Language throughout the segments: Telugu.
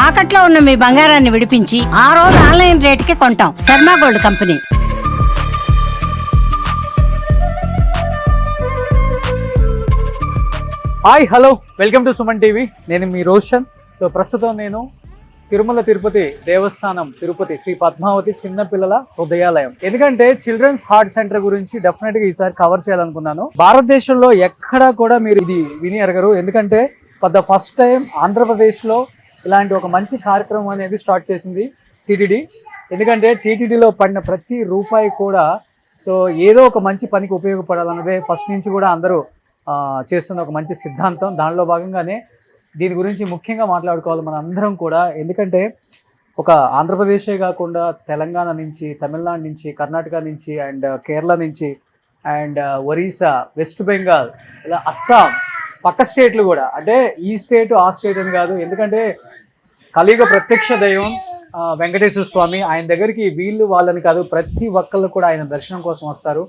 తాకట్లో ఉన్న మీ బంగారాన్ని విడిపించి ఆ రోజు ఆన్లైన్ రేటుకి కొంటాం. Sharma gold company. Hi hello welcome to Suman TV. నేను మీ రోషన్. సో ప్రస్తుతం నేను తిరుమల తిరుపతి దేవస్థానం తిరుపతి శ్రీ పద్మావతి చిన్నపిల్లల హృదయాలయం. ఎందుకంటే చిల్డ్రన్స్ హార్ట్ సెంటర్ గురించి డెఫినెట్ గా ఈసారి కవర్ చేయాలనుకున్నాను. భారతదేశంలో ఎక్కడా కూడా మీరు ఇది విని ఎరగరు. ఎందుకంటే for the first time Andhra Pradesh లో ఇలాంటి ఒక మంచి కార్యక్రమం అనేది స్టార్ట్ చేసింది టీటీడీ. ఎందుకంటే టీటీడీలో పడిన ప్రతి రూపాయి కూడా సో ఏదో ఒక మంచి పనికి ఉపయోగపడాలన్నదే ఫస్ట్ నుంచి కూడా అందరూ చేస్తున్న ఒక మంచి సిద్ధాంతం. దానిలో భాగంగానే దీని గురించి ముఖ్యంగా మాట్లాడుకోవాలి మన అందరం కూడా. ఎందుకంటే ఒక ఆంధ్రప్రదేశే కాకుండా తెలంగాణ నుంచి, తమిళనాడు నుంచి, కర్ణాటక నుంచి అండ్ కేరళ నుంచి అండ్ ఒరిస్సా, వెస్ట్ బెంగాల్, ఇలా అస్సాం, పక్క స్టేట్లు కూడా, అంటే ఈ స్టేట్ ఆ స్టేట్ అని కాదు. ఎందుకంటే కలియుగ ప్రత్యక్ష దైవం వెంకటేశ్వర స్వామి, ఆయన దగ్గరికి వీళ్ళు వాళ్ళని కాదు ప్రతి ఒక్కళ్ళు కూడా ఆయన దర్శనం కోసం వస్తారు.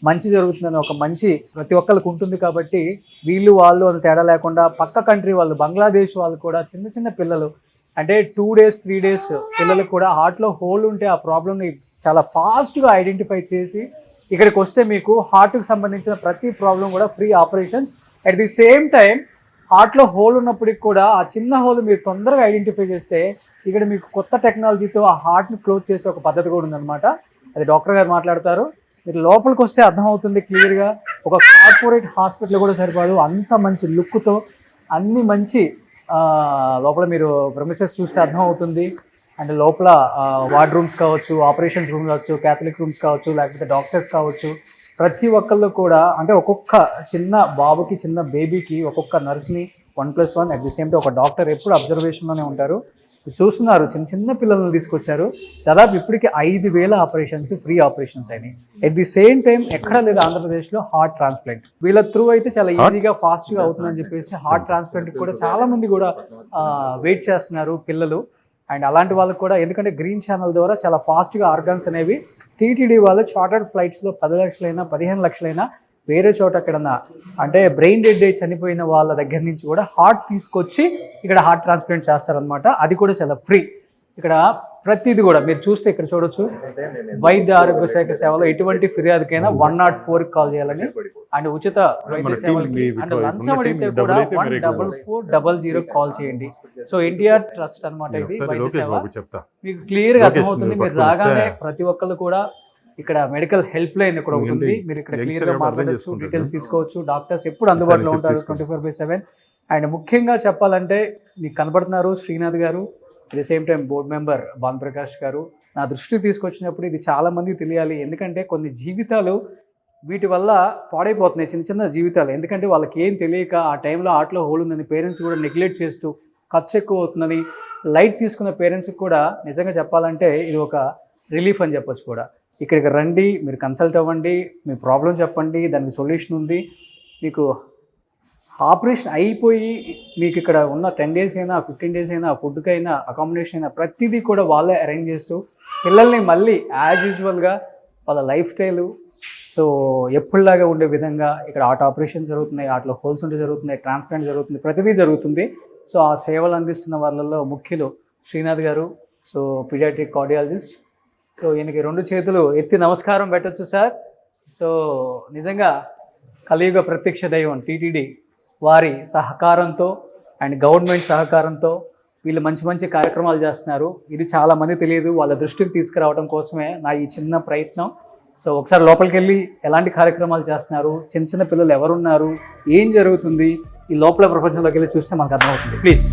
మంచి జరుగుతుందని ఒక మంచి ప్రతి ఒక్కరికి ఉంటుంది. కాబట్టి వీళ్ళు వాళ్ళు అని తేడా లేకుండా పక్క కంట్రీ వాళ్ళు, బంగ్లాదేశ్ వాళ్ళు కూడా చిన్న చిన్న పిల్లలు, అంటే 2 days 3 days పిల్లలకు కూడా హార్ట్లో హోల్ ఉంటే ఆ ప్రాబ్లమ్ని చాలా ఫాస్ట్గా ఐడెంటిఫై చేసి ఇక్కడికి వస్తే మీకు హార్ట్కి సంబంధించిన ప్రతి ప్రాబ్లం కూడా free operations. At the same time హార్ట్లో హోల్ ఉన్నప్పటికి కూడా ఆ చిన్న హోల్ మీరు తొందరగా ఐడెంటిఫై చేస్తే ఇక్కడ మీకు కొత్త టెక్నాలజీతో ఆ హార్ట్ని క్లోజ్ చేసే ఒక పద్ధతి కూడా ఉందన్నమాట. అది డాక్టర్ గారు మాట్లాడతారు. మీరు లోపలికి వస్తే అర్థమవుతుంది క్లియర్గా. ఒక కార్పొరేట్ హాస్పిటల్ కూడా సరిపోదు, అంత మంచి లుక్తో అన్ని మంచి లోపల మీరు ప్రమిసెస్ చూస్తే అర్థమవుతుంది. అండ్ లోపల వార్డ్ రూమ్స్ కావచ్చు, ఆపరేషన్స్ రూమ్స్ కావచ్చు, క్యాథలిక్ రూమ్స్ కావచ్చు, లేకపోతే డాక్టర్స్ కావచ్చు, ప్రతి ఒక్కళ్ళు కూడా, అంటే ఒక్కొక్క చిన్న బాబుకి, చిన్న బేబీకి ఒక్కొక్క నర్స్ని 1+1 అట్ ది సేమ్ టైం ఒక డాక్టర్ ఎప్పుడు అబ్జర్వేషన్లోనే ఉంటారు. చూస్తున్నారు చిన్న చిన్న పిల్లల్ని తీసుకొచ్చారు. దాదాపు ఇప్పటికి 5,000 ఆపరేషన్స్, ఫ్రీ ఆపరేషన్స్ అయినాయి. అట్ ది సేమ్ టైం ఎక్కడ లేదు ఆంధ్రప్రదేశ్లో హార్ట్ ట్రాన్స్ప్లాంట్. వీళ్ళ త్రూ అయితే చాలా ఈజీగా ఫాస్ట్గా అవుతుందని చెప్పేసి హార్ట్ ట్రాన్స్ప్లాంట్ కూడా చాలా మంది కూడా వెయిట్ చేస్తున్నారు పిల్లలు. అండ్ అలాంటి వాళ్ళకి కూడా, ఎందుకంటే గ్రీన్ ఛానల్ ద్వారా చాలా ఫాస్ట్గా ఆర్గాన్స్ అనేవి టీటీడీ వాళ్ళు చార్టర్డ్ ఫ్లైట్స్లో 10 లక్షలైనా 15 లక్షలైనా వేరే చోట ఎక్కడన్నా, అంటే బ్రెయిన్ డెడ్ అయి చనిపోయిన వాళ్ళ దగ్గర నుంచి కూడా హార్ట్ తీసుకొచ్చి ఇక్కడ హార్ట్ ట్రాన్స్ప్లాంట్ చేస్తారనమాట. అది కూడా చాలా ఫ్రీ. ఇక్కడ ప్రతిదీ కూడా మీరు చూస్తే ఇక్కడ చూడొచ్చు. వైద్య ఆరోగ్య శాఖ సేవలో ఎటువంటి ఫిర్యాదుకైనా 104కి కాల్ చేయాలని, అండ్ ఉచిత వైద్య సేవలకి అండ్ లంచం అడిగితే కూడా 14400 కాల్ చేయండి. సో ఎన్టీఆర్ ట్రస్ట్ అనమాట ఇది వైద్య సేవ. మీకు క్లియర్గా అర్థమవుతుంది. మీరు రాగానే ప్రతి ఒక్కళ్ళు కూడా ఇక్కడ మెడికల్ హెల్ప్ లైన్ కూడా ఉంటుంది. మీరు ఇక్కడ క్లియర్గా మాట్లాడచ్చు, డీటెయిల్స్ తీసుకోవచ్చు. డాక్టర్స్ ఎప్పుడు అందుబాటులో ఉంటారు 24/7. అండ్ ముఖ్యంగా చెప్పాలంటే మీకు కనబడుతున్నారు శ్రీనాథ్ గారు, at the same time board member Bhanuprakash గారు. నా దృష్టికి తీసుకొచ్చినప్పుడు ఇది చాలా మందికి తెలియాలి. ఎందుకంటే కొన్ని జీవితాలు వీటి వల్ల పాడైపోతున్నాయి, చిన్న చిన్న జీవితాలు. ఎందుకంటే వాళ్ళకి ఏం తెలియక ఆ టైంలో ఆటలో హోల్ ఉందని పేరెంట్స్ కూడా నెగ్లెక్ట్ చేస్తూ ఖర్చు ఎక్కువ అవుతుందని లైట్ తీసుకున్న పేరెంట్స్కి కూడా నిజంగా చెప్పాలంటే ఇది ఒక రిలీఫ్ అని చెప్పొచ్చు కూడా. ఇక్కడికి రండి, మీరు కన్సల్ట్ అవ్వండి, మీ ప్రాబ్లం చెప్పండి, దానికి సొల్యూషన్ ఉంది. మీకు ఆపరేషన్ అయిపోయి మీకు ఇక్కడ ఉన్న 10 days అయినా 15 days అయినా, ఫుడ్కైనా, అకామిడేషన్ అయినా ప్రతిదీ కూడా వాళ్ళే అరేంజ్ చేస్తూ పిల్లల్ని మళ్ళీ యాజ్ యూజువల్గా వాళ్ళ లైఫ్ స్టైలు సో ఎప్పుడులాగా ఉండే విధంగా ఇక్కడ హార్ట్ ఆపరేషన్ జరుగుతున్నాయి, హార్ట్లో హోల్స్ ఉంటే జరుగుతున్నాయి, ట్రాన్స్ప్లాంట్ జరుగుతుంది, ప్రతిదీ జరుగుతుంది. సో ఆ సేవలు అందిస్తున్న వాళ్ళల్లో ముఖ్యులు శ్రీనాథ్ గారు, సో పీడియాట్రిక్ కార్డియాలజిస్ట్. సో ఈయనకి 2 చేతులు ఎత్తి నమస్కారం పెట్టచ్చు సార్. సో నిజంగా కలియుగ ప్రత్యక్ష దైవం టీటీడీ వారి సహకారంతో అండ్ గవర్నమెంట్ సహకారంతో వీళ్ళు మంచి మంచి కార్యక్రమాలు చేస్తున్నారు. ఇది చాలా మంది తెలియదు, వాళ్ళ దృష్టికి తీసుకురావడం కోసమే నా ఈ చిన్న ప్రయత్నం. సో ఒకసారి లోపలికి వెళ్ళి ఎలాంటి కార్యక్రమాలు చేస్తున్నారు, చిన్న చిన్న పిల్లలు ఎవరున్నారు, ఏం జరుగుతుంది, ఈ లోపల ప్రపంచంలోకి వెళ్ళి చూస్తే మనకు అర్థమవుతుంది. ప్లీజ్.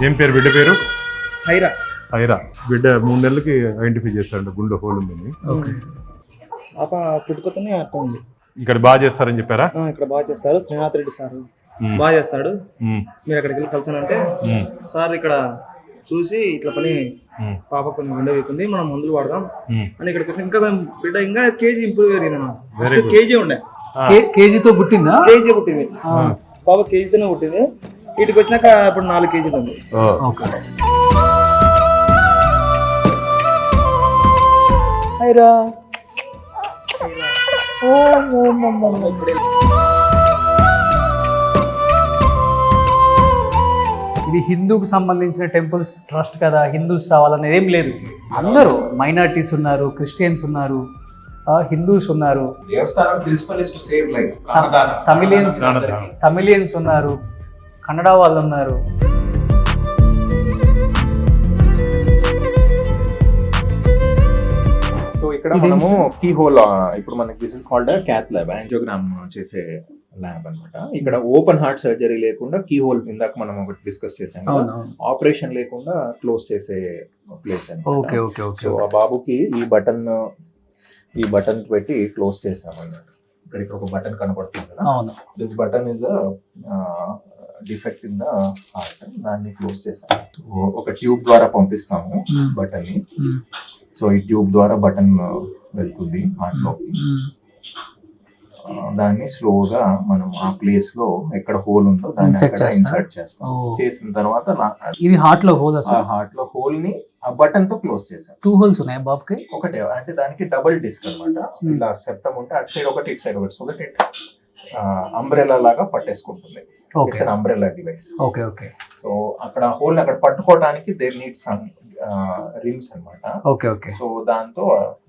ఏం పేరు బిడ్డ పేరు? హైరా. హైరా బిడ్డ 3 నెలలకి ఐడెంటిఫై చేశాడు గుండె హోల్ ఉందని. ఓకే. పాప పుట్టుకతోనే అట్లా ఉంది. ఇక్కడ బాగా చేస్తారని చెప్పారా? ఇక్కడ బాగా చేస్తారు. శ్రీనాథ్ రెడ్డి సార్ బాగా చేస్తాడు. మీరు అక్కడికి వెళ్ళి కలిసానంటే సార్ ఇక్కడ చూసి ఇట్లా పని పాప కొన్ని గుండె అవుతుంది, మనం మందులు వాడదాం అని ఇక్కడికి ఇంకా బిడ్డ ఇంకా కేజీ ఇంప్రూవ్ జరిగింది. కేజీ ఉండే కేజీతో పుట్టిందా? కేజీ పుట్టింది పాప, కేజీతోనే పుట్టింది. వీటికి వచ్చినాక ఇప్పుడు 4 కేజీలు ఉంది. ఓకే. అయిరా ఇది హిందూకి సంబంధించిన టెంపుల్స్ ట్రస్ట్ కదా, హిందూస్ రావాలనేది ఏం లేదు. అందరూ మైనారిటీస్ ఉన్నారు, క్రిస్టియన్స్ ఉన్నారు, హిందూస్ ఉన్నారు, తమిళియన్స్ ఉన్నారు, కన్నడ వాళ్ళు ఉన్నారు. సో ఇక్కడ మనము కీ హోల్, ఇప్పుడు మనకి this is called cath lab, angiogram చేసే ల్యాబ్ అన్నమాట. ఇక్కడ ఓపెన్ హార్ట్ సర్జరీ లేకుండా కీ హోల్ ఇందాక మనం ఒకటి డిస్కస్ చేసాం, ఆపరేషన్ లేకుండా క్లోజ్ చేసే ప్లేస్ అన్నమాట. సో ఆ బాబుకి ఈ బటన్ పెట్టి క్లోజ్ చేసాం అన్నమాట. ఇక్కడ ఒక బటన్ కనపడుతుంది కదా, this button is defect in the heart, దాన్ని క్లోజ్ చేసాం. ఒక ట్యూబ్ ద్వారా పంపిస్తాము బటన్ ని. సో ఈ ట్యూబ్ ద్వారా బటన్ వెళ్తుంది హార్ట్ లోకి. దాన్ని స్లోగా మనం ఆ ప్లేస్ లో ఎక్కడ హోల్ ఉందో దాన్ని ఇన్సర్ట్ చేస్తాం. చేసిన తర్వాత ఇది హార్ట్ లో హోల్, హార్ట్ లో హోల్ ని ఆ బటన్ తో క్లోజ్ చేసాం. 2 holes ఉన్నాయి బాబుకి. ఒకటే, అంటే దానికి డబుల్ డిస్క్ అన్నమాట. ఇలా సెప్టమ్ ఉంటే అటు సైడ్ ఒకటి, ఇటు సైడ్ ఒకటి, సో దట్ ఇట్ అంబ్రెలా లాగా పట్టేసుకుంటుంది. It's an umbrella device. Okay okay. So అక్కడ హోల్ అక్కడ పట్టుకోవడానికి దేర్ నీడ్స్ సమ్ రిమ్స్ అన్నమాట. Okay okay. సో దాంతో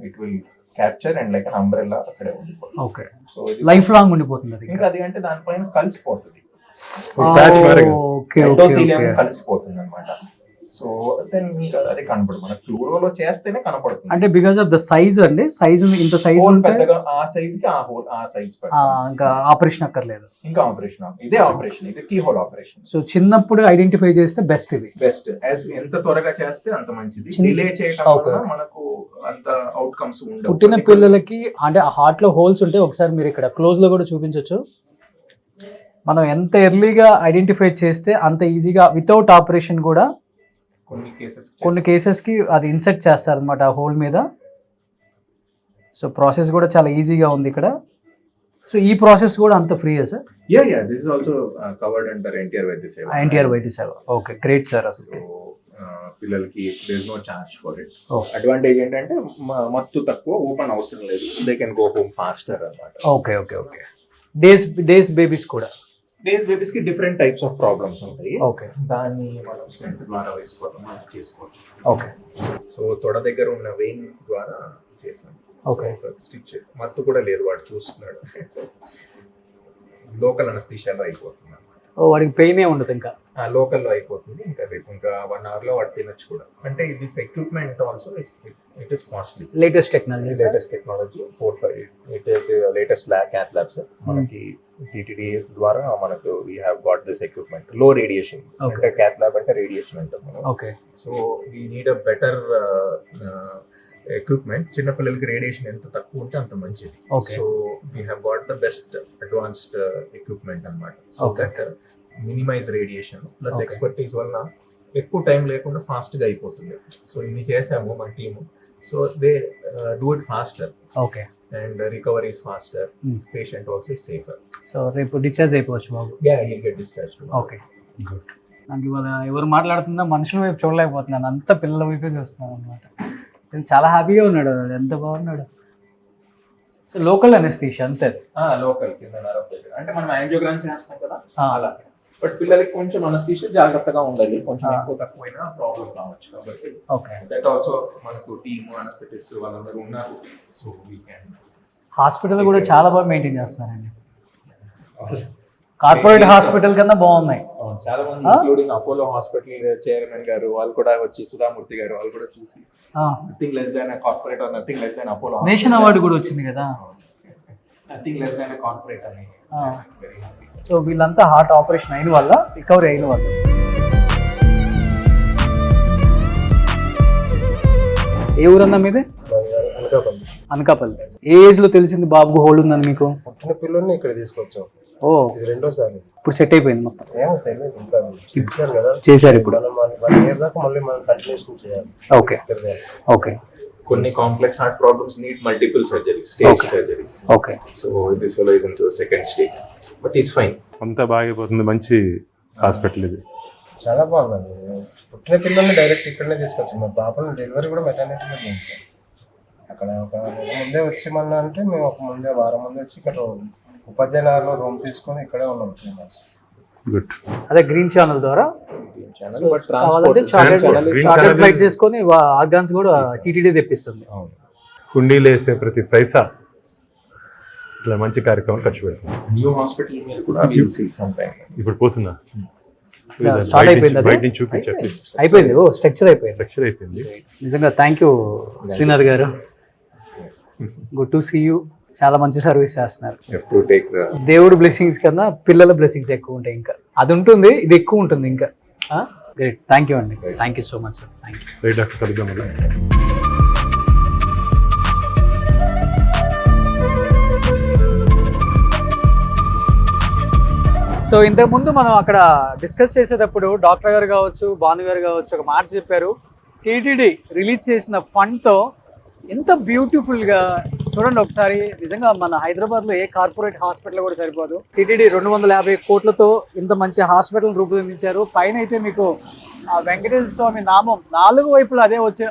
it will capture and like an umbrella అక్కడే ఉండిపోతుంది. ఓకే. సో లైఫ్ లాంగ్ ఉండిపోతుంది అది. ఇంకా అది అంటే దానిపైన కలిసిపోతుంది, కలిసిపోతుంది అన్నమాట. సో దెన్ మీకు అది కనపడదు, మన ఫ్లూరోలో చేస్తేనే కనపడుతుంది. అంటే బికాజ్ ఆఫ్ ద సైజ్ అండి, సైజ్ ఇంత సైజ్ పెద్దగా, ఆ సైజ్ కి ఆ సైజ్ ఇంకా ఆపరేషన్ అక్కర్లేదు. ఇంకా ఆపరేషన్, ఇదే ఆపరేషన్, ఇది కీ హోల్ ఆపరేషన్. సో చిన్నప్పుడు ఐడెంటిఫై చేస్తే బెస్ట్, ఇది బెస్ట్. ఎంత త్వరగా చేస్తే అంత మంచిది. డిలే చేయడం వల్ల మనకు అంత అవుట్కమ్స్ ఉండవు. పుట్టిన పిల్లలకి అంటే హార్ట్ లో హోల్స్ ఉంటే ఒకసారి మీరు ఇక్కడ క్లోజ్ లో కూడా చూపించవచ్చు. మనం ఎంత ఎర్లీగా ఐడెంటిఫై చేస్తే అంత ఈజీగా వితౌట్ ఆపరేషన్ కూడా కొన్ని కేసెస్కి అది ఇన్సెక్ట్ చేస్తారు అనమాట ఆ హోల్ మీద. సో ప్రాసెస్ కూడా చాలా ఈజీగా ఉంది ఇక్కడ. సో ఈ ప్రాసెస్ కూడా అంత ఫ్రీయా sir? This is also covered under NTR Vaidya Seva. NTR Vaidya సేవ, ఓకే, గ్రేట్ సార్. అసలు పిల్లలకి there is no charge for it. Advantage ఏంటంటే మత్తు తక్కువ, ఓపెన్ అవసరం లేదు, they can go home faster అన్నమాట. Okay okay okay. These babies కూడా, డేస్ బేబీస్ కి డిఫరెంట్ టైప్స్ ఆఫ్ ప్రాబ్లమ్స్ ఉంటాయి. ఓకే. దాన్ని మనం స్టెంట్ ద్వారా వేసుకోవడం చేసుకోవచ్చు. ఓకే. సో తొడ దగ్గర ఉన్న వెయిన్ ద్వారా చేసాం. ఓకే. స్టిచ్ మత్తు కూడా లేదు, వాడు చూస్తున్నాడు. లోకల్ అనస్థీషియాలో అయిపోతుంది అన్నమాట. వాడికి పెయిన్ ఏ ఉండదు, ఇంకా లోకల్లో అయిపోతుంది. ఇంకా రేపు ఇంకా 1 hour లో వాడు తినొచ్చు కూడా. అంటే this equipment also it is costly. Latest technology, it is latest cath labs. మనకి టీటీడీ ద్వారా మనకు we have got this equipment. Low radiation, అంటే క్యాత్ ల్యాబ్ అంటే రేడియేషన్ అంటాం మనం. Okay. So we need a better equipment. చిన్నపిల్లలకి రేడియేషన్ ఎంత తక్కువ ఉంటే అంత మంచిది. So we have got the best advanced equipment అన్నమాట. So that minimize radiation plus expertise వల్ల ఎక్కువ టైం లేకుండా ఫాస్ట్ గా అయిపోతుంది. సో ఇన్ని చేసాము మన team. So they do it faster. Okay. And recovery is faster, patient also is safer. So రేపు డిశ్చార్జ్ అయిపోవచ్చు బాబు. He'll get discharge. Okay, good. నాకు ఇవాళ ఎవరు మాట్లాడుతున్నా మనుషుల వైపు చూడలేకపోతున్నాను, అంతా పిల్లల వైపే చూస్తున్నాను అనమాట. చాలా హ్యాపీగా ఉన్నాడు, ఎంత బాగున్నాడు. సో లోకల్ అనెస్థీషియా అంతే. లోకల్ కింద నరం దగ్గర, అంటే మనం యాంజియోగ్రామ్ చేస్తాం కదా అలా. బట్ పిల్లలకి కొంచెం అనెస్థీషియా జాగ్రత్తగా ఉండాలి, కొంచెం ఎక్కువ తక్కువైనా ప్రాబ్లం రావచ్చు. కాబట్టి ఓకే, దట్ ఆల్సో మనకు టీమ్ అనెస్థెటిస్ట్ వాళ్ళందరూ ఉన్నారు. So we can. హాస్పిటల్ కూడా చాలా బాగా మెయింటైన్ చేస్తున్నారండి. కార్పొరేట్ హాస్పిటల్ కన్నా బాగున్నాయి. చాలా మంది ఇంక్లూడింగ్ అపోలో హాస్పిటల్ చైర్మన్ గారు వాళ్ళు కూడా వచ్చి, సుధామూర్తి గారు వాళ్ళు కూడా చూసి nothing less than corporate are nothing less than Apollo. Nation award కూడా వచ్చింది కదా, నథింగ్ లెస్ దాన్ కార్పొరేట్ అని. సో వీళ్ళంతా హార్ట్ ఆపరేషన్ అయిన వల్ల, రికవరీ అయిన వల్ల. ఏ ఊరన్నా మీదే? అనకాపల్లి. అనకాపల్లి. ఏ ఏజ్ లో తెలిసింది బాబుకు హోల్డ్ ఉందని మీకు? పుట్టిన పిల్లల్ని ఇక్కడ తీసుకొచ్చాం. ఓ, ఇది రెండోసారి. ఇప్పుడు సెట్ అయిపోయింది మొత్తం? ఏమో తెలియదు, ఇంకా చేశారు కదా. చేశారు ఇప్పుడు. మనం 1 year దాకా మళ్ళీ మనం కంటిన్యూషన్ చేయాలి. ఓకే తిరగాలి. ఓకే. కొన్ని complex heart problems need multiple surgeries, stage surgeries. Okay. So this fellow is into second stage, but is fine. అంతా బాగైపోతుంది. మంచి హాస్పిటల్ ఇది. చాలా బాగుందండి. పుట్టిన పిల్లల్ని డైరెక్ట్ ఇక్కడనే తీసుకొచ్చాం. మా పాపని డెలివరీ కూడా మెటర్నిటీలో చేయించాం. అక్కడ ఒక ముందే వచ్చి మళ్ళీ అంటే మేము ఒక వారం ముందే వచ్చి ఇక్కడ ఉపాధ్యాయ నగర్లో రూమ్ తీసుకొని ఇక్కడే ఉన్నాం 3 months. గుడ్. అదే గ్రీన్ ఛానల్ ద్వారా బట్ కావాలంటే Green చార్టెడ్ channel ఫ్లైట్ చేసుకొని ఆర్గాన్స్ కూడా టీటీడీ తెప్పిస్తుంది. కుండీలు వేసే ప్రతి పైసా ఇట్లా మంచి కార్యక్రమం ఖర్చు పెడుతుంది. న్యూ హాస్పిటల్ మీద కూడా we'll see sometime. ఇప్పుడు పోతుందా? స్టార్ట్ అయిపోయింది అది? బయట నుంచి చూపించండి. అయిపోయింది. ఓ, స్ట్రక్చర్ అయిపోయింది. లెక్చర్ అయిపోయింది. నిజంగా థ్యాంక్ యూ శ్రీనాథ్ గారు. Good to see you. చాలా మంచి సర్వీస్ చేస్తున్నారు. You have to take the దేవుడు బ్లెస్సింగ్స్ కన్నా పిల్లల బ్లెస్సింగ్స్ ఎక్కువ ఉంటాయి. ఇంకా అది ఉంటుంది, ఇది ఎక్కువ ఉంటుంది ఇంకా. గ్రేట్. థ్యాంక్ యూ అండి. Thank you so much sir. Thank you. Right doctor, కలుద్దాం మళ్ళీ. సో ఇంతకుముందు మనం అక్కడ డిస్కస్ చేసేటప్పుడు డాక్టర్ గారు కావచ్చు, భాను గారు కావచ్చు ఒక మాట చెప్పారు. టీటీడీ రిలీజ్ చేసిన ఫండ్తో ఎంత బ్యూటిఫుల్గా చూడండి ఒకసారి. నిజంగా మన హైదరాబాద్లో ఏ కార్పొరేట్ హాస్పిటల్ కూడా సరిపోదు. టీటీడీ 250 కోట్లతో ఇంత మంచి హాస్పిటల్ రూపొందించారు. పైన అయితే మీకు ఆ వెంకటేశ్వర స్వామి నామం 4 వైపులా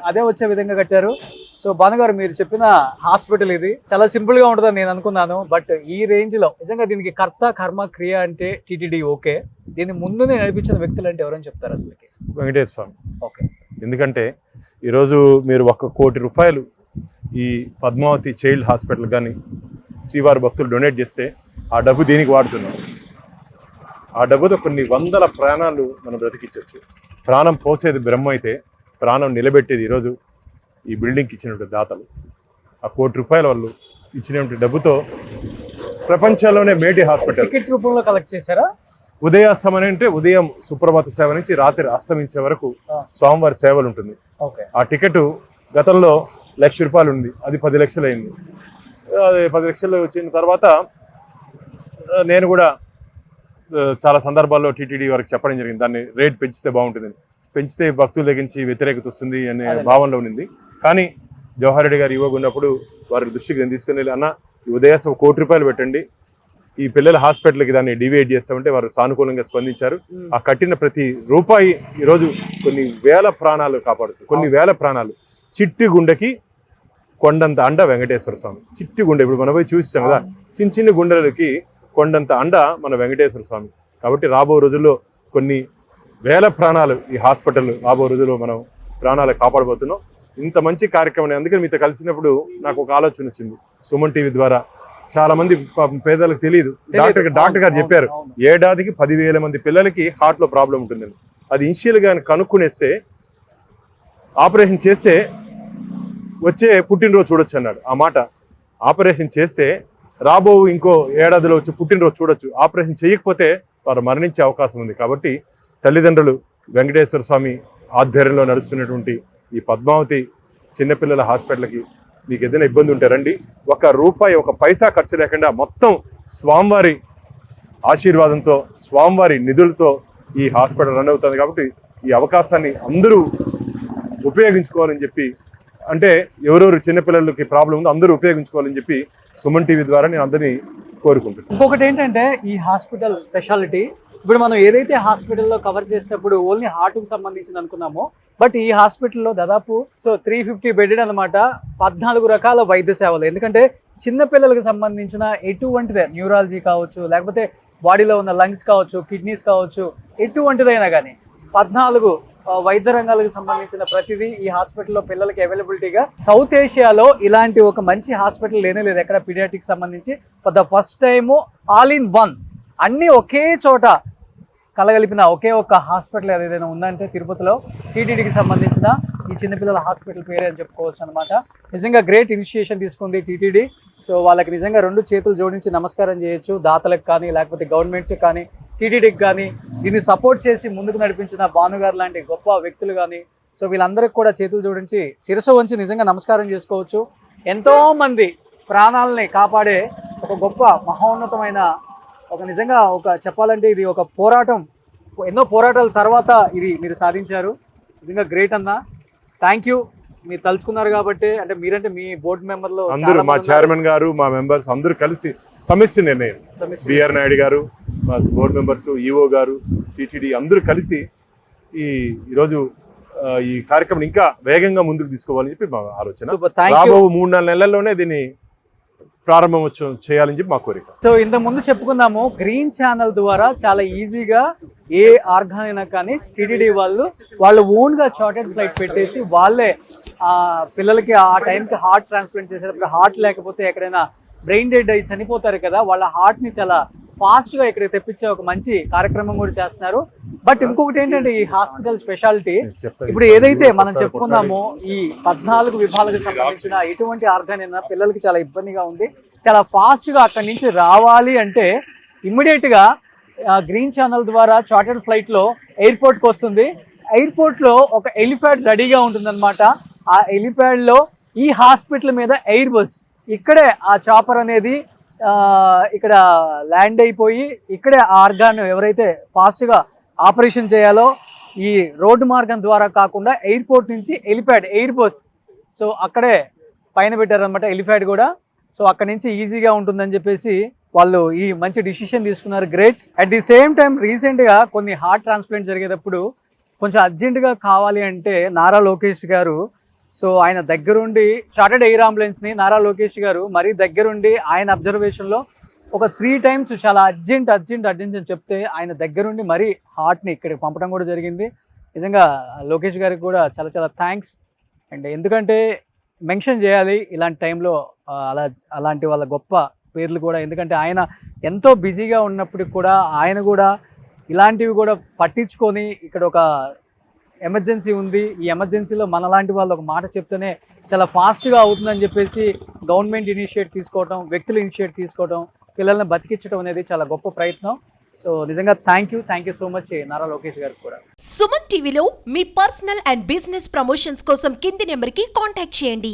అదే వచ్చే విధంగా కట్టారు. సో భానుగారు, మీరు చెప్పిన హాస్పిటల్ ఇది చాలా సింపుల్ గా ఉంటుందని నేను అనుకున్నాను. బట్ ఈ రేంజ్ లో నిజంగా దీనికి కర్త కర్మ క్రియ అంటే టీటీడీ ఓకే. దీని ముందునే నడిపించిన వ్యక్తులు అంటే ఎవరని చెప్తారు అసలుకి? వెంకటేశ్వర స్వామి. ఓకే. ఎందుకంటే ఈరోజు మీరు 1 కోటి రూపాయలు ఈ పద్మావతి చైల్డ్ హాస్పిటల్ కానీ శ్రీవారి భక్తులు డొనేట్ చేస్తే ఆ డబ్బు దీనికి వాడుతున్నాం. ఆ డబ్బుతో కొన్ని వందల ప్రాణాలు మనం బ్రతికించవచ్చు. ప్రాణం పోసేది బ్రహ్మ అయితే ప్రాణం నిలబెట్టేది ఈరోజు ఈ బిల్డింగ్కి ఇచ్చినటువంటి దాతలు. ఆ 1 కోటి రూపాయల వాళ్ళు ఇచ్చినటువంటి డబ్బుతో ప్రపంచంలోనే మేటి హాస్పిటల్. టికెట్ రూపంలో కలెక్ట్ చేశారా? ఉదయాస్తమని అంటే ఉదయం సుప్రభాత సేవ నుంచి రాత్రి అస్తమించే వరకు స్వామివారి సేవలు ఉంటుంది. ఓకే. ఆ టికెట్ గతంలో 1,00,000 రూపాయలు ఉంది, అది 10 లక్షలు అయింది. అది 10 లక్షలు వచ్చిన తర్వాత నేను కూడా చాలా సందర్భాల్లో టీటీడీ వారికి చెప్పడం జరిగింది, దాన్ని రేట్ పెంచితే బాగుంటుంది, పెంచితే భక్తుల దగ్గర నుంచి వ్యతిరేకత వస్తుంది అనే భావనలో ఉంది. కానీ జవహర్ రెడ్డి గారు ఇవ్వగా ఉన్నప్పుడు వారి దృష్టికి నేను తీసుకుని వెళ్ళి, అన్న ఈ ఉదయాసం 1 కోటి రూపాయలు పెట్టండి, ఈ పిల్లల హాస్పిటల్కి దాన్ని డివైడ్ చేస్తామంటే వారు సానుకూలంగా స్పందించారు. ఆ కట్టిన ప్రతి రూపాయి ఈరోజు కొన్ని వేల ప్రాణాలు కాపాడుతుంది. కొన్ని వేల ప్రాణాలు. చిట్టి గుండెకి కొండంత అండ వెంకటేశ్వర స్వామి. చిట్టి గుండె ఇప్పుడు మనం పోయి చూసాం కదా, చిన్న చిన్న గుండెలకి కొండంత అండ మన వెంకటేశ్వర స్వామి. కాబట్టి రాబో రోజుల్లో కొన్ని వేల ప్రాణాలు ఈ హాస్పిటల్ రాబో రోజుల్లో మనం ప్రాణాలు కాపాడబోతున్నాం. ఇంత మంచి కార్యక్రమం. అందుకని మీతో కలిసినప్పుడు నాకు ఒక ఆలోచన వచ్చింది. సుమన్ టీవీ ద్వారా చాలా మంది పేదలకు తెలియదు. డాక్టర్ గారు చెప్పారు ఏడాదికి 10,000 మంది పిల్లలకి హార్ట్ లో ప్రాబ్లం ఉంటుందని. అది ఇనిషియల్ గా కనుక్కునేస్తే ఆపరేషన్ చేస్తే వచ్చే పుట్టినరోజు చూడొచ్చు అన్నాడు. ఆ మాట ఆపరేషన్ చేస్తే రాబో ఇంకో ఏడాదిలో వచ్చి పుట్టినరోజు చూడొచ్చు. ఆపరేషన్ చేయకపోతే వారు మరణించే అవకాశం ఉంది. కాబట్టి తల్లిదండ్రులు వెంకటేశ్వర స్వామి ఆధ్వర్యంలో నడుస్తున్నటువంటి ఈ పద్మావతి చిన్నపిల్లల హాస్పిటల్కి మీకు ఏదైనా ఇబ్బంది ఉంటే రండి. 1 రూపాయి 1 పైసా ఖర్చు లేకుండా మొత్తం స్వామివారి ఆశీర్వాదంతో స్వామివారి నిధులతో ఈ హాస్పిటల్ రన్ అవుతుంది. కాబట్టి ఈ అవకాశాన్ని అందరూ ఉపయోగించుకోవాలని చెప్పి, అంటే ఎవరెవరు చిన్నపిల్లలకి ప్రాబ్లం ఉందో అందరూ ఉపయోగించుకోవాలని చెప్పి సుమన్ టీవీ ద్వారా నేను అందరినీ కోరుకుంటున్నాను. ఇంకొకటి ఏంటంటే ఈ హాస్పిటల్ స్పెషాలిటీ, ఇప్పుడు మనం ఏదైతే హాస్పిటల్లో కవర్ చేసినప్పుడు ఓన్లీ హార్ట్కి సంబంధించింది అనుకున్నామో, బట్ ఈ హాస్పిటల్లో దాదాపు 350 బెడెడ్ అనమాట. 14 రకాల వైద్య సేవలు. ఎందుకంటే చిన్నపిల్లలకు సంబంధించిన ఎటువంటిదే న్యూరాలజీ కావచ్చు, లేకపోతే బాడీలో ఉన్న లంగ్స్ కావచ్చు, కిడ్నీస్ కావచ్చు, ఎటువంటిదైనా కానీ 14 వైద్య రంగాలకు సంబంధించిన ప్రతిదీ ఈ హాస్పిటల్లో పిల్లలకి అవైలబిలిటీగా. సౌత్ ఏషియాలో ఇలాంటి ఒక మంచి హాస్పిటల్ లేనే లేదు ఎక్కడ పీడియాట్రిక్ సంబంధించి. For the first time all in one అన్నీ ఒకే చోట కలగలిపిన ఒకే ఒక హాస్పిటల్ ఏదైనా ఉందంటే తిరుపతిలో టీటీడీకి సంబంధించిన ఈ చిన్నపిల్లల హాస్పిటల్ పేరే అని చెప్పుకోవచ్చు అనమాట. నిజంగా గ్రేట్ ఇనిషియేషన్ తీసుకుంది టీటీడీ. సో వాళ్ళకి నిజంగా 2 చేతులు జోడించి నమస్కారం చేయొచ్చు. దాతలకు కానీ, లేకపోతే గవర్నమెంట్స్కి కానీ, టీటీడీకి కానీ, దీన్ని సపోర్ట్ చేసి ముందుకు నడిపించిన భానుగారు లాంటి గొప్ప వ్యక్తులు కానీ, సో వీళ్ళందరికీ కూడా చేతులు జోడించి శిరస్సు వంచి నిజంగా నమస్కారం చేసుకోవచ్చు. ఎంతోమంది ప్రాణాలని కాపాడే ఒక గొప్ప మహోన్నతమైన ఒక నిజంగా ఒక చెప్పాలంటే ఇది ఒక పోరాటం, ఎన్నో పోరాటాల తర్వాత ఇది మీరు సాధించారు. నిజంగా గ్రేట్ అన్న. Thank you. మీరు తలుచుకున్నారు కాబట్టి, అంటే మీరంటే మీ బోర్డు మెంబర్లు అందరూ, మా చైర్మన్ గారు, మా మెంబర్స్ అందరూ కలిసి సమిష్టి నిర్ణయం, బిఆర్ నాయుడు గారు, మా బోర్డు మెంబర్స్, ఈఓ గారు, టీటీడీ అందరూ కలిసి ఈరోజు ఈ కార్యక్రమం ఇంకా వేగంగా ముందుకు తీసుకోవాలని చెప్పి మా ఆలోచన. రాబో 3-4 నెలల్లోనే దీన్ని ప్రారంభోత్సవం చేయాలని చెప్పి మా కోరిక. సో ఇంతకు ముందు చెప్పుకున్నాము, గ్రీన్ ఛానల్ ద్వారా చాలా ఈజీగా ఏ ఆర్గాన్ అయినా కానీ టీటీడీ వాళ్ళు ఓన్ గా చార్టెడ్ ఫ్లైట్ పెట్టేసి వాళ్ళే పిల్లలకి ఆ టైంకి హార్ట్ ట్రాన్స్ప్లాంట్ చేసేటప్పుడు హార్ట్ లేకపోతే ఎక్కడైనా బ్రెయిన్ డెడ్ అయ్యి చనిపోతారు కదా, వాళ్ళ హార్ట్ ని చాలా ఫాస్ట్ గా ఇక్కడ తెప్పించే ఒక మంచి కార్యక్రమం కూడా చేస్తున్నారు. బట్ ఇంకొకటి ఏంటంటే ఈ హాస్పిటల్ స్పెషాలిటీ, ఇప్పుడు ఏదైతే మనం చెప్పుకున్నామో ఈ 14 విభాగాలకు సంబంధించిన ఎటువంటి ఆర్గాన్ అయినా పిల్లలకి చాలా ఇబ్బందిగా ఉంది. చాలా ఫాస్ట్ గా అక్కడి నుంచి రావాలి అంటే ఇమ్మీడియట్ గా గ్రీన్ ఛానల్ ద్వారా చార్టర్డ్ ఫ్లైట్ లో ఎయిర్పోర్ట్ కి వస్తుంది. ఎయిర్పోర్ట్ లో ఒక ఎలిఫాడ్ రెడీగా ఉంటుందన్నమాట. ఆ ఎలిఫాడ్ లో ఈ హాస్పిటల్ మీద ఎయిర్ బస్, ఇక్కడే ఆ చాపర్ అనేది ఇక్కడ ల్యాండ్ అయిపోయి ఇక్కడే ఆ ఆర్గాన్ ఎవరైతే ఫాస్ట్ గా ఆపరేషన్ చేయాలో ఈ రోడ్డు మార్గం ద్వారా కాకుండా ఎయిర్పోర్ట్ నుంచి ఎలిఫాడ్ ఎయిర్ బస్, సో అక్కడే పైన పెట్టారనమాట ఎలిఫాడ్ కూడా. సో అక్కడ నుంచి ఈజీగా ఉంటుందని చెప్పేసి వాళ్ళు ఈ మంచి డిసిషన్ తీసుకున్నారు. Great. At the same time రీసెంట్గా కొన్ని హార్ట్ ట్రాన్స్ప్లాంట్ జరిగేటప్పుడు కొంచెం అర్జెంటుగా కావాలి అంటే నారా లోకేష్ గారు, సో ఆయన దగ్గరుండి చార్టర్డ్ ఎయిర్ అంబులెన్స్ని నారా లోకేష్ గారు మరీ దగ్గరుండి ఆయన అబ్జర్వేషన్లో ఒక 3 times చాలా అర్జెంట్ అని చెప్తే ఆయన దగ్గరుండి మరీ హార్ట్ని ఇక్కడికి పంపడం కూడా జరిగింది. నిజంగా లోకేష్ గారికి కూడా చాలా చాలా థ్యాంక్స్. అండ్ ఎందుకంటే మెన్షన్ చేయాలి ఇలాంటి టైంలో అలాంటి వాళ్ళ గొప్ప పేర్లు కూడా, ఎందుకంటే ఆయన ఎంతో బిజీగా ఉన్నప్పటికి కూడా ఆయన కూడా ఇలాంటివి కూడా పట్టించుకొని ఇక్కడ ఒక ఎమర్జెన్సీ ఉంది, ఈ ఎమర్జెన్సీలో మనలాంటి వాళ్ళు ఒక మాట చెప్తేనే చాలా ఫాస్ట్గా అవుతుందని చెప్పేసి గవర్నమెంట్ ఇనిషియేట్ తీసుకోవడం, వ్యక్తులు ఇనిషియేట్ తీసుకోవడం, పిల్లల్ని బతికించడం అనేది చాలా గొప్ప ప్రయత్నం. సో నిజంగా thank you so much Nara Lokesh గారికి కూడా. సుమన్ టీవీలో మీ పర్సనల్ అండ్ బిజినెస్ ప్రమోషన్స్ కోసం కింది నెంబర్కి కాంటాక్ట్ చేయండి.